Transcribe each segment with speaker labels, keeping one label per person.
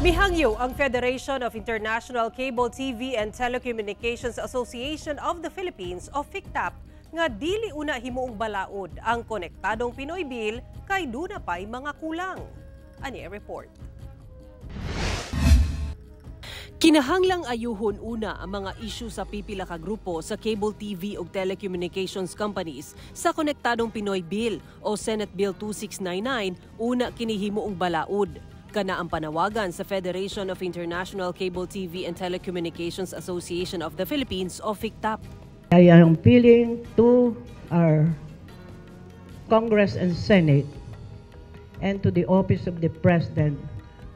Speaker 1: Mihangyo ang Federation of International Cable TV and Telecommunications Association of the Philippines o FICTAP nga dili una himuong balaod ang konektadong Pinoy Bill kay duna pay mga kulang. Ani report. Kinahanglang ayuhon una ang mga isyu sa pipila ka grupo sa cable TV ug telecommunications companies sa konektadong Pinoy Bill o Senate Bill 2699 una kini himuong balaod. Kana ang panawagan sa Federation of International Cable TV and Telecommunications Association of the Philippines o FICTAP.
Speaker 2: I am appealing to our Congress and Senate and to the Office of the President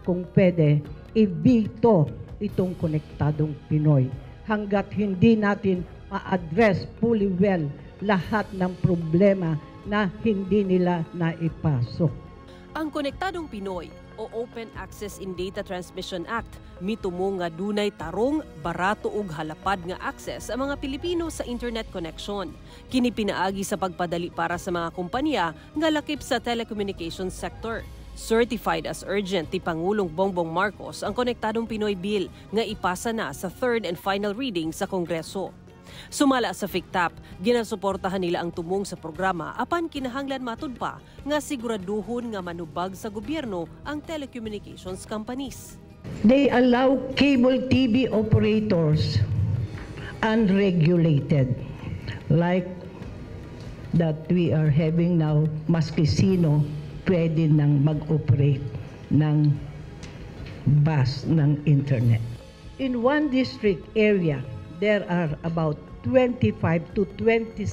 Speaker 2: kung pwede ibito itong konektadong Pinoy hanggat hindi natin ma-address fully well lahat ng problema na hindi nila naipasok.
Speaker 1: Ang Konektadong Pinoy o Open Access in Data Transmission Act mitumo nga dunay tarong, barato ug halapad nga access ang mga Pilipino sa internet connection. Kini pinaagi sa pagpadali para sa mga kumpanya nga lakip sa telecommunications sector. Certified as urgent ti Pangulong Bongbong Marcos ang Konektadong Pinoy Bill nga ipasa na sa third and final reading sa Kongreso. Sumala sa FICTAP, ginasuportahan nila ang tumong sa programa apan kinahanglan matud pa nga siguraduhon nga manubag sa gobyerno ang telecommunications companies.
Speaker 2: They allow cable TV operators unregulated like that we are having now. Mas casino pwede nang mag-operate ng bus ng internet. In one district area, there are about 25 to 27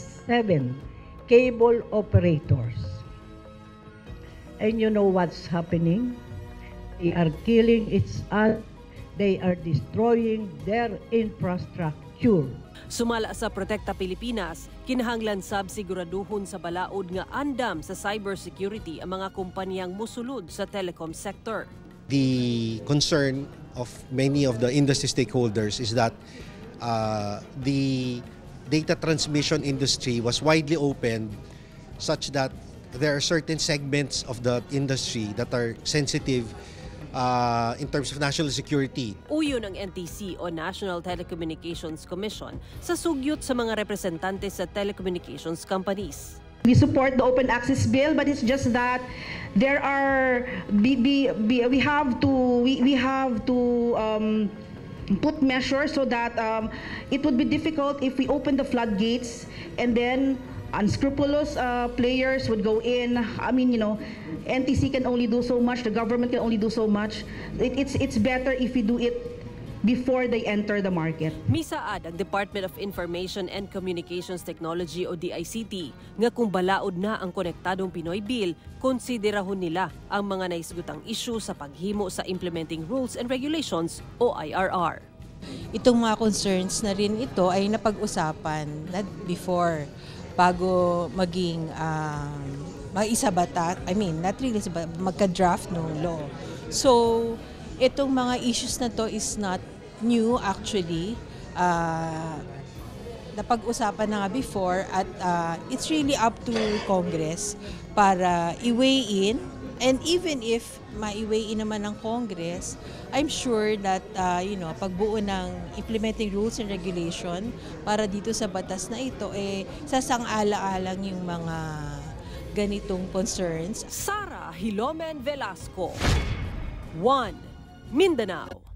Speaker 2: cable operators. And you know what's happening? They are killing each other. They are destroying their infrastructure.
Speaker 1: Sumala sa Protekta Pilipinas, kinahanglan sab siguraduhon sa balaod nga andam sa cybersecurity ang mga kumpanyang musulod sa telecom sector.
Speaker 3: The concern of many of the industry stakeholders is that the data transmission industry was widely opened such that there are certain segments of the industry that are sensitive in terms of national security.
Speaker 1: Uyo ng NTC o National Telecommunications Commission sa sugyot sa mga representante sa telecommunications companies.
Speaker 4: We support the open access bill, but it's just that there are we have to put measures so that it would be difficult if we open the floodgates and then unscrupulous players would go in. I mean, you know, NTC can only do so much, the government can only do so much. It's better if we do it before they enter the market.
Speaker 1: Misaad ang Department of Information and Communications Technology o DICT nga kung balaod na ang Konektadong Pinoy Bill, konsiderahon nila ang mga naisgutang issue sa paghimo sa Implementing Rules and Regulations o IRR.
Speaker 5: Itong mga concerns na rin ito ay napag-usapan na before bago maging maisabata, I mean, not really magka-draft ng law. So, itong mga issues na to is not new actually. Napag-usapan na nga before at it's really up to Congress para i-weigh in. And even if ma-i-weigh in naman ng Congress, I'm sure that pagbuo ng implementing rules and regulation para dito sa batas na ito, sasang-ala-alang yung mga ganitong concerns.
Speaker 1: Sara Hilomen Velasco, One Mindanao.